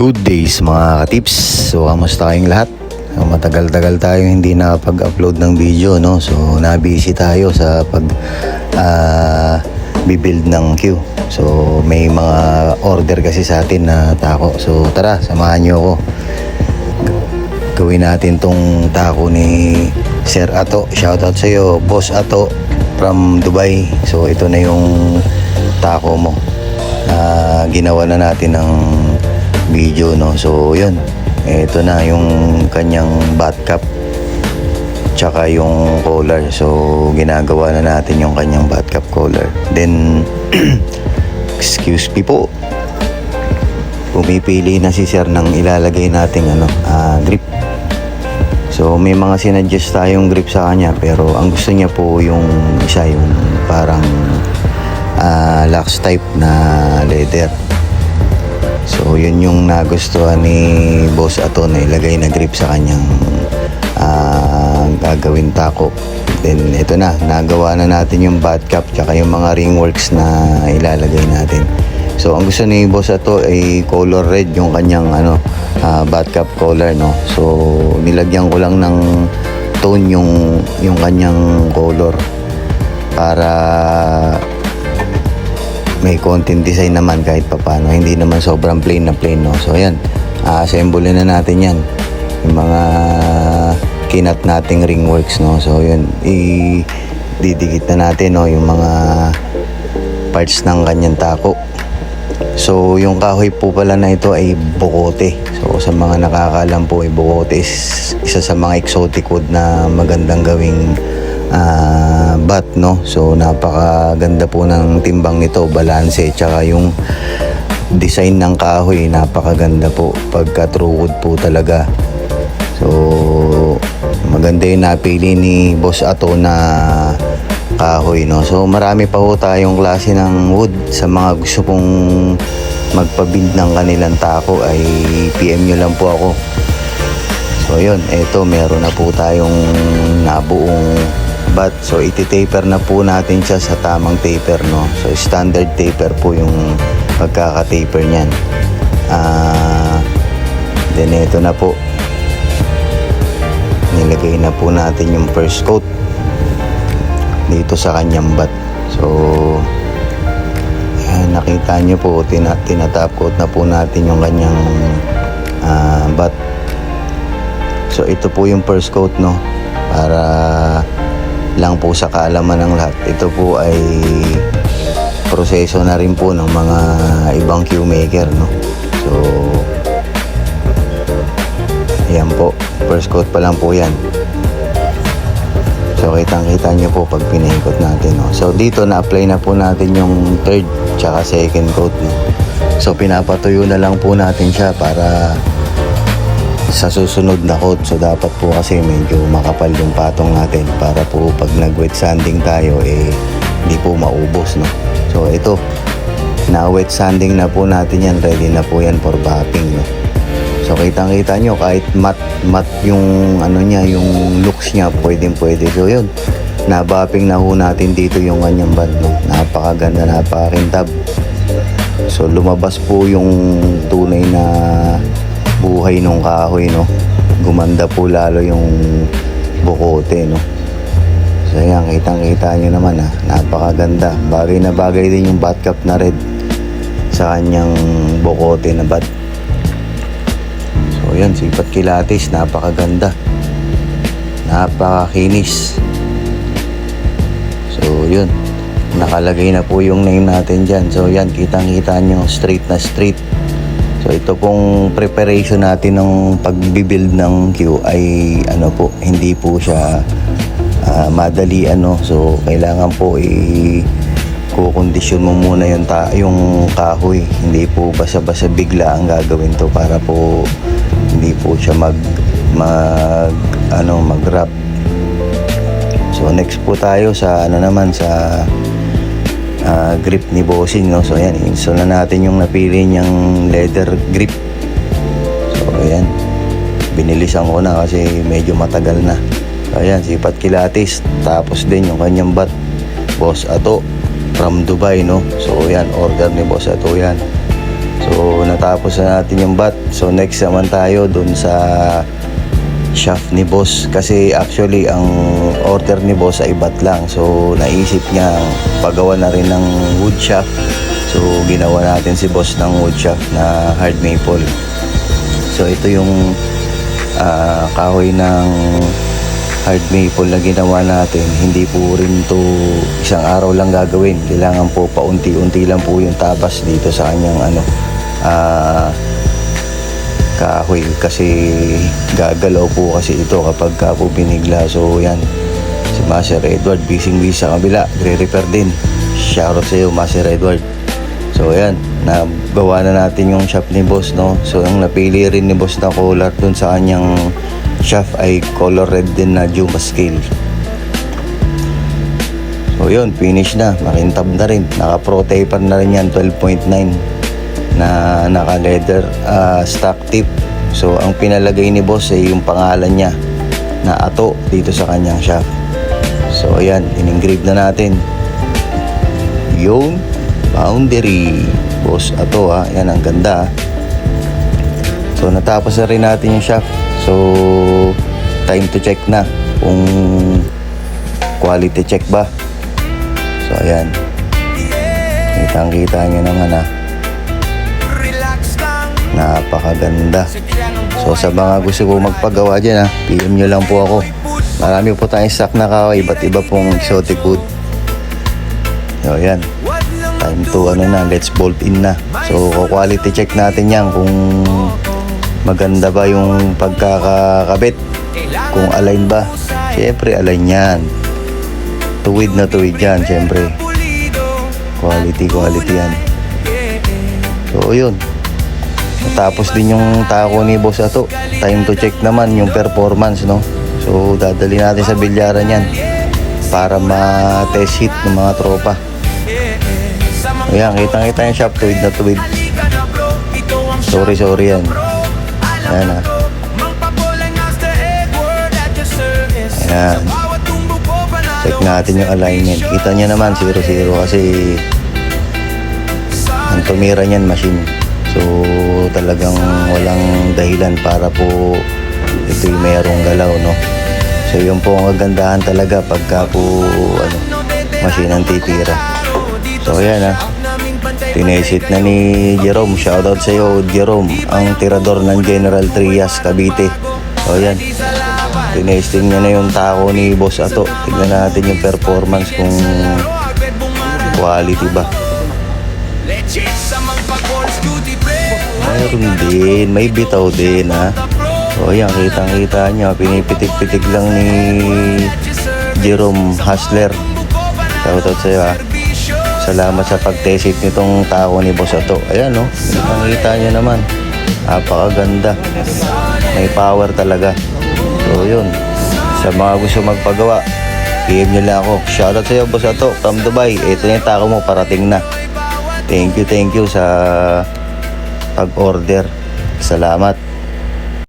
Good days mga katips. So kamusta kayong lahat? Matagal-tagal tayo hindi nakapag-upload ng video, no? So na-busy tayo sa bibuild ng queue. So may mga order kasi sa atin na tako. So tara, samahan nyo ako. Gawin natin tong tako ni Sir Ato. Shoutout sa iyo, Boss Ato from Dubai. So ito na yung tako mo. Ginawa na natin ng video, no? So yun, ito na yung kanyang bat cap tsaka yung collar. So ginagawa na natin yung kanyang bat cap collar. Then excuse me po, pumipili na si Sir ng ilalagay nating grip. So may mga sinuggest tayong grip sa kanya, pero ang gusto niya po yung isa, yung parang lax type na leather. So yun yung nagustuhan ni Boss Ato na ilagay na grip sa kanyang gagawin tako. Then ito na, nagawa na natin yung bat cap tsaka yung mga ring works na ilalagay natin. So ang gusto ni Boss Ato ay color red yung kanyang bat cap collar, no? So nilagyan ko lang ng tone yung kanyang color para may content design naman kahit papano, hindi naman sobrang plain na plain, no? So ayan, assemble na natin yan, yung mga kinat nating ring works, no? So yun, didikit na natin, no, yung mga parts ng kanyang tako. So yung kahoy po pala na ito ay bokote. So sa mga nakakaalam po, ay bokote is isa sa mga exotic wood na magandang gawing bat, no? So napakaganda po ng timbang nito, balanse, tsaka yung design ng kahoy napakaganda po, pagka true wood po talaga. So maganda yung napili ni Boss Ato na kahoy, no? So marami pa po tayong klase ng wood. Sa mga gusto pong magpa-build ng kanilang tako ay PM nyo lang po ako. So yun, eto meron na po tayong nabuong bat. So iti-taper na po natin siya sa tamang taper, no? So standard taper po yung pagkaka-taper niyan. Then ito na po, nilagay na po natin yung first coat dito sa kanyang bat. So ayan, nakita nyo po, tinatap coat na po natin yung kanyang bat. So ito po yung first coat, no? Para lang po sa kaalaman ng lahat, ito po ay proseso na rin po ng mga ibang queue maker, no? So ayan po, first coat pa lang po yan. So kitang-kita nyo po pag pinaikot natin, no? So dito na-apply na po natin yung third tsaka second coat, no? So pinapatuyo na lang po natin siya para sa susunod na coat. So dapat po kasi medyo makapal yung patong natin para po pag nag-wet sanding tayo hindi po maubos, no? So ito, na wet sanding na po natin yan, ready na po yan for buffing, no? So kitang-kita nyo, kahit matte yung niya, yung looks niya, pwede. So yun, na-buffing na ho natin dito yung kanyang band, no? Napakaganda, napakakintab. So lumabas po yung tunay na buhay nung kahoy, no? Gumanda po lalo yung bukote, no? So yan, kitang-kita nyo naman, napakaganda. Bagay na bagay din yung bat cap na red sa kanyang bukote na bat. So yan, sipat kilatis, napakaganda, napakakinis. So yun, nakalagay na po yung name natin dyan. So yan, kitang-kita nyo, straight na straight. So ito pong preparation natin ng pagbibuild ng queue ay po, hindi po siya madali, so kailangan po kukondisyon mo muna yung kahoy. Hindi po basta-basta bigla ang gagawin to, para po hindi po siya mag-wrap. So next po tayo sa sa grip ni Bossing, no? So ayan, install na natin yung napili niyang leather grip. So ayan, binilisan ko na kasi medyo matagal na. So ayan, sipat kilatis. Tapos din yung kanyang bat, Boss Ato from Dubai, no? So ayan, order ni Boss Ato yan. So natapos na natin yung bat. So next naman tayo dun sa shaft ni boss, kasi actually ang order ni boss ay bat lang. So naisip niya pagawa na rin ng wood shaft. So ginawa natin si boss ng wood shaft na hard maple. So ito yung kahoy ng hard maple na ginawa natin. Hindi po rin to isang araw lang gagawin. Kailangan po paunti-unti lang po yung tabas dito sa kanyang kahoy, kasi gagalaw po kasi ito kapag ka po binigla. So yan, si Master Edward busy sa kabila, re-repair din. Shoutout sa iyo, Master Edward. So yan, nagawa na natin yung shaft ni boss, no? So ang napili rin ni boss na color dun sa kanyang shaft ay color red din na Juma scale. So yun, finish na, makintab na rin, naka pro taper na rin yan, 12.9 na naka leather stock tip. So ang pinalagay ni boss ay yung pangalan niya na Ato dito sa kanyang shaft. So ayan, in-engrave na natin yung boundary boss Ato, yan, ang ganda. So natapos na rin natin yung shaft. So time to check na kung quality check ba. So ayan, kitang-kita nyo naman napakaganda. So sa mga gusto ko magpagawa dyan PM nyo lang po ako. Marami po tayong stock na kahoy, iba't iba pong exotic wood. So ayan, time to let's bolt in na. So quality check natin yan kung maganda ba yung pagkakakabit, kung align ba. Siyempre align yan, tuwid na tuwid yan, siyempre quality yan. So yun, natapos din yung tako ni boss Ato. Time to check naman yung performance, no? So dadali natin sa bilyaran yan para ma-test hit ng mga tropa. Ayan, kitang-kita yung shop, tuwid na tuwid. Sorry yan. Ayan Ayan. Check natin yung alignment. Kita nyo naman 0-0 kasi ang tumira niyan machine. So talagang walang dahilan para po ito'y mayroong galaw, no? So yun po ang kagandahan talaga pagka po machine ang titira. So ayan tinesit na ni Jerome. Shoutout sa iyo, Jerome, ang tirador ng General Trias, Cavite. So ayan, tinesting niya na yung tako ni boss Ato. Tignan natin yung performance kung quality ba. Mayroon din, may bitaw din So ayan, kitang-kita nyo, pinipitig-pitig lang ni Jerome Hustler. Shoutout sa iyo Salamat sa pag-test nitong tako ni boss Ato. Ayan, no, kitang-kita nyo naman, napakaganda, may power talaga. So yun, sa mga gusto magpagawa, PM nyo lang ako. Shoutout sa iyo, boss Ato from Dubai. Ito na yung tako mo, parating na. Thank you sa pag-order. Salamat.